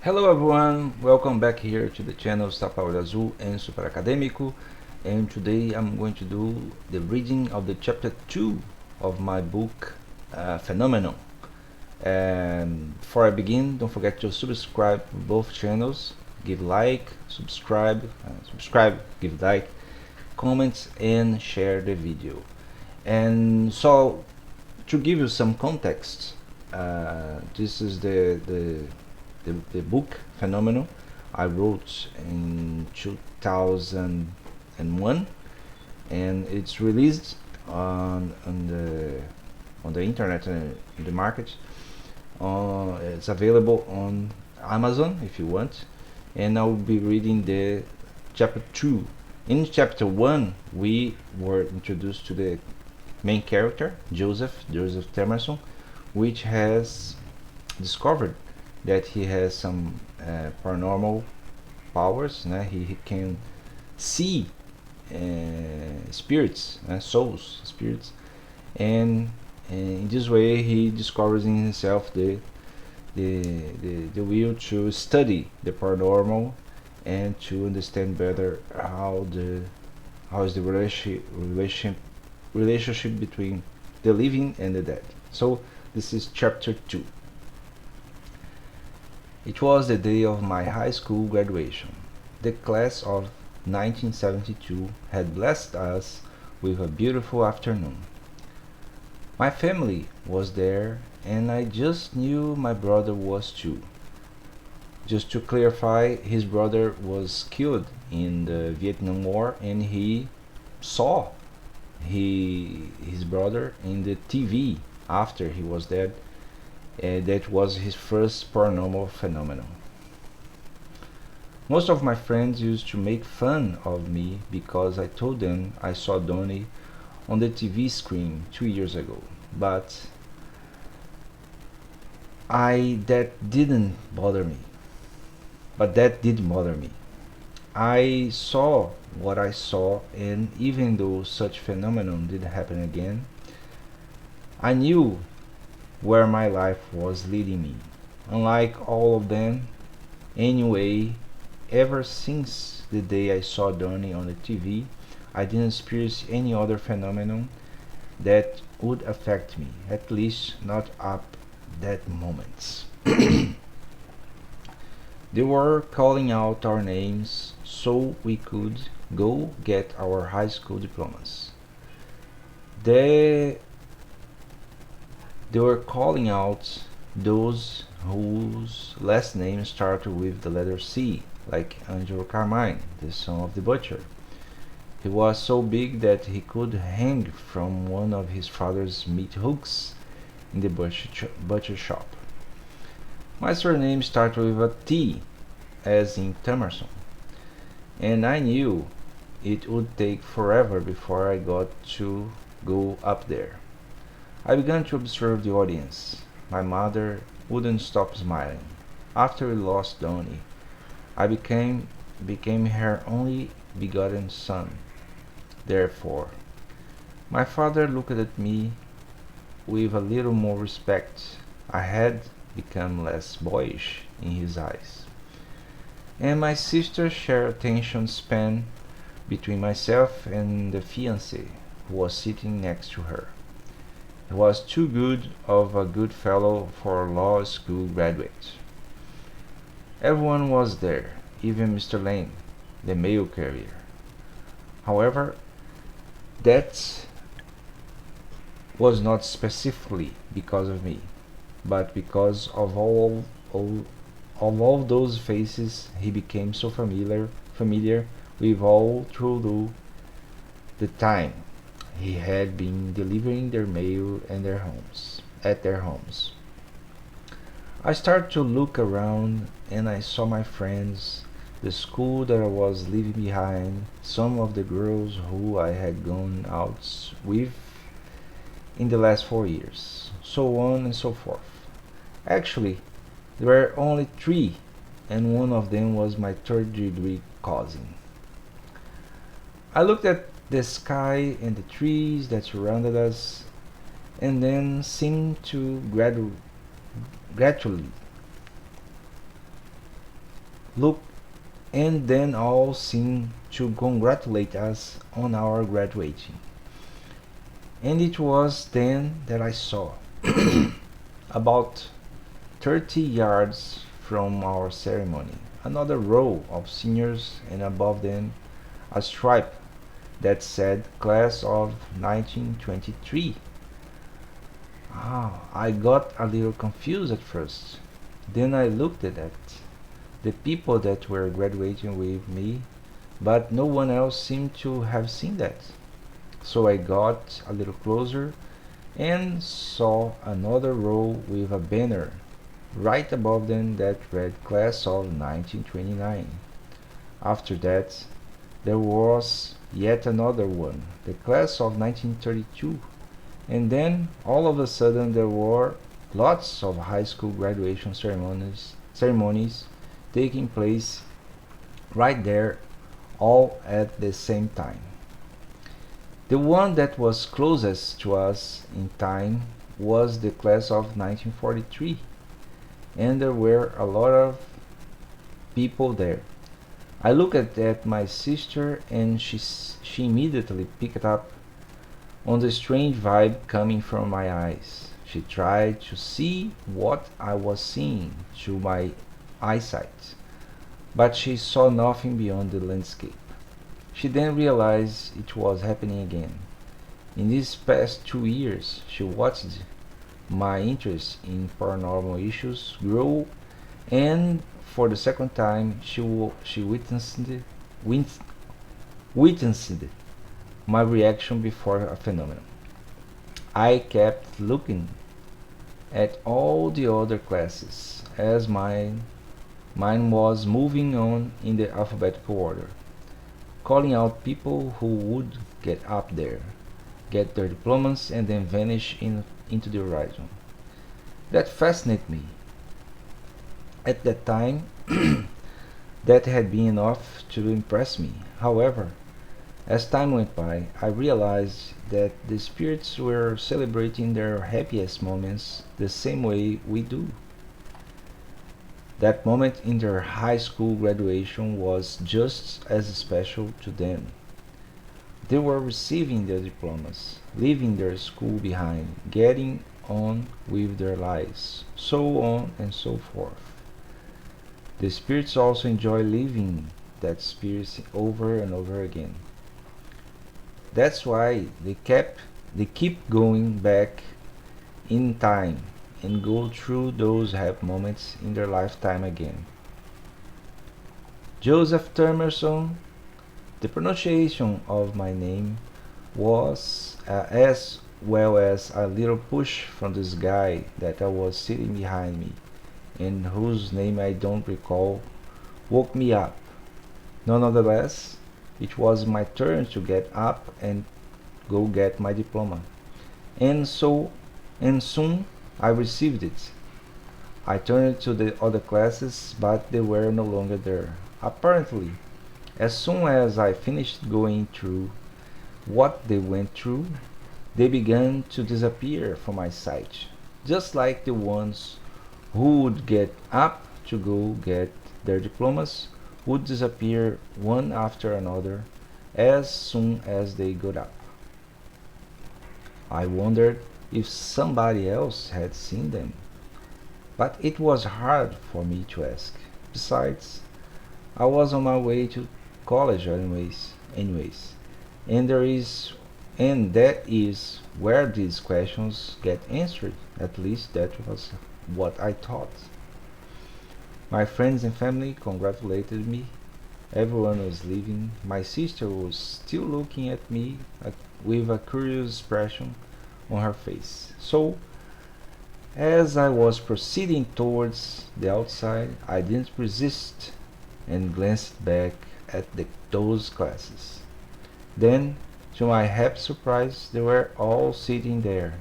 Hello everyone, welcome back here to the channel Tapa Olho Azul and Super Acadêmico, and today I'm going to do the reading of the chapter 2 of my book Phenomenon. And before I begin, don't forget to subscribe to both channels, give like, subscribe, give like, comment and share the video. And so to give you some context, this is the book Phenomenon I wrote in 2001, and it's released on the internet and in the market. It's available on Amazon if you want, and I will be reading the chapter 2. In chapter 1 we were introduced to the main character, Joseph Temerson, which has discovered that he has some paranormal powers. He can see spirits, spirits, and in this way he discovers in himself the will to study the paranormal and to understand better how is the relationship between the living and the dead. So this is chapter 2. It was the day of my high school graduation. The class of 1972 had blessed us with a beautiful afternoon. My family was there, and I just knew my brother was too. Just to clarify, his brother was killed in the Vietnam War, and he saw his brother in the TV after he was dead. That was his first paranormal phenomenon. Most of my friends used to make fun of me because I told them I saw Donnie on the TV screen 2 years ago, but that didn't bother me. I saw what I saw, and even though such phenomenon did happen again, I knew where my life was leading me. Unlike all of them, anyway, ever since the day I saw Donnie on the TV, I didn't experience any other phenomenon that would affect me, at least not up that moment. They were calling out our names so we could go get our high school diplomas. They were calling out those whose last name started with the letter C, like Angelo Carmine, the son of the butcher. He was so big that he could hang from one of his father's meat hooks in the butcher shop. My surname started with a T, as in Temerson, and I knew it would take forever before I got to go up there. I began to observe the audience. My mother wouldn't stop smiling. After we lost Donnie, I became her only begotten son. Therefore, my father looked at me with a little more respect. I had become less boyish in his eyes. And my sister shared attention span between myself and the fiancé who was sitting next to her. He was too good of a good fellow for a law school graduate. Everyone was there, even Mr. Lane, the mail carrier. However, that was not specifically because of me, but because of all those faces he became so familiar with all through the time he had been delivering their mail at their homes. I started to look around, and I saw my friends, the school that I was leaving behind, some of the girls who I had gone out with in the last 4 years, so on and so forth. Actually, there were only 3, and one of them was my third-degree cousin. I looked at the sky and the trees that surrounded us, and then seemed to gradually Look, and then all seemed to congratulate us on our graduating. And it was then that I saw, about 30 yards from our ceremony, another row of seniors, and above them a stripe that said Class of 1923. I got a little confused at first. Then I looked at the people that were graduating with me, but no one else seemed to have seen that. So I got a little closer and saw another row with a banner right above them that read Class of 1929. After that, there was yet another one, the Class of 1932, and then all of a sudden there were lots of high school graduation ceremonies taking place right there, all at the same time. The one that was closest to us in time was the Class of 1943, and there were a lot of people there. I looked at my sister, and she immediately picked up on the strange vibe coming from my eyes. She tried to see what I was seeing through my eyesight, but she saw nothing beyond the landscape. She then realized it was happening again. In these past 2 years, she watched my interest in paranormal issues grow, and for the second time, she witnessed my reaction before a phenomenon. I kept looking at all the other classes as mine was moving on in the alphabetical order, calling out people who would get up there, get their diplomas, and then vanish into the horizon. That fascinated me. At that time, that had been enough to impress me. However, as time went by, I realized that the spirits were celebrating their happiest moments the same way we do. That moment in their high school graduation was just as special to them. They were receiving their diplomas, leaving their school behind, getting on with their lives, so on and so forth. The spirits also enjoy living that experience over and over again. That's why they keep going back in time and go through those happy moments in their lifetime again. Joseph Temerson, the pronunciation of my name was as well as a little push from this guy that I was sitting behind me, and whose name I don't recall, woke me up. Nonetheless, it was my turn to get up and go get my diploma. And soon I received it. I turned to the other classes, but they were no longer there. Apparently, as soon as I finished going through what they went through, they began to disappear from my sight, just like the ones who would get up to go get their diplomas would disappear one after another as soon as they got up. I wondered if somebody else had seen them, but it was hard for me to ask. Besides, I was on my way to college anyways, and that is where these questions get answered. At least that was what I thought. My friends and family congratulated me. Everyone was leaving. My sister was still looking at me with a curious expression on her face. So, as I was proceeding towards the outside, I didn't resist and glanced back at those classes. Then, to my happy surprise, they were all sitting there,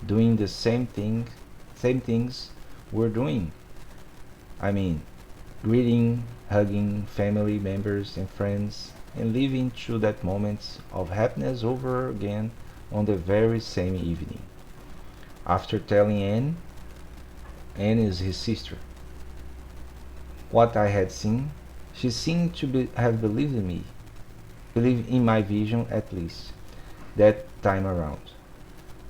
doing the same things we're doing. I mean, greeting, hugging family members and friends, and living through that moment of happiness over again on the very same evening. After telling Anne is his sister, what I had seen, She seemed to have believed in me, believed in my vision at least, that time around.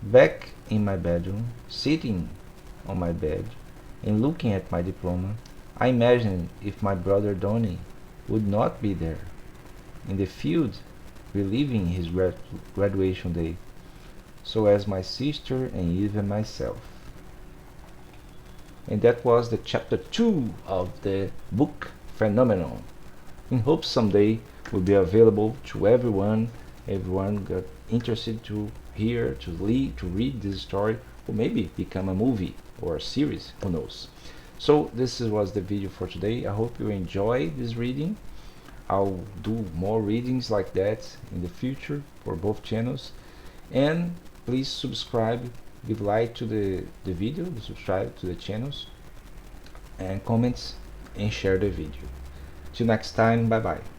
Back in my bedroom, sitting on my bed and looking at my diploma, I imagined if my brother Donnie would not be there, in the field, reliving his graduation day, so as my sister and even myself. And that was the chapter 2 of the book Phenomenon. In hopes someday will be available to everyone got interested to hear, to read this story, or maybe become a movie or a series, who knows. So this was the video for today. I hope you enjoy this reading. I'll do more readings like that in the future for both channels. And please subscribe, give like to the video, subscribe to the channels, and comments and share the video. Till next time, bye bye.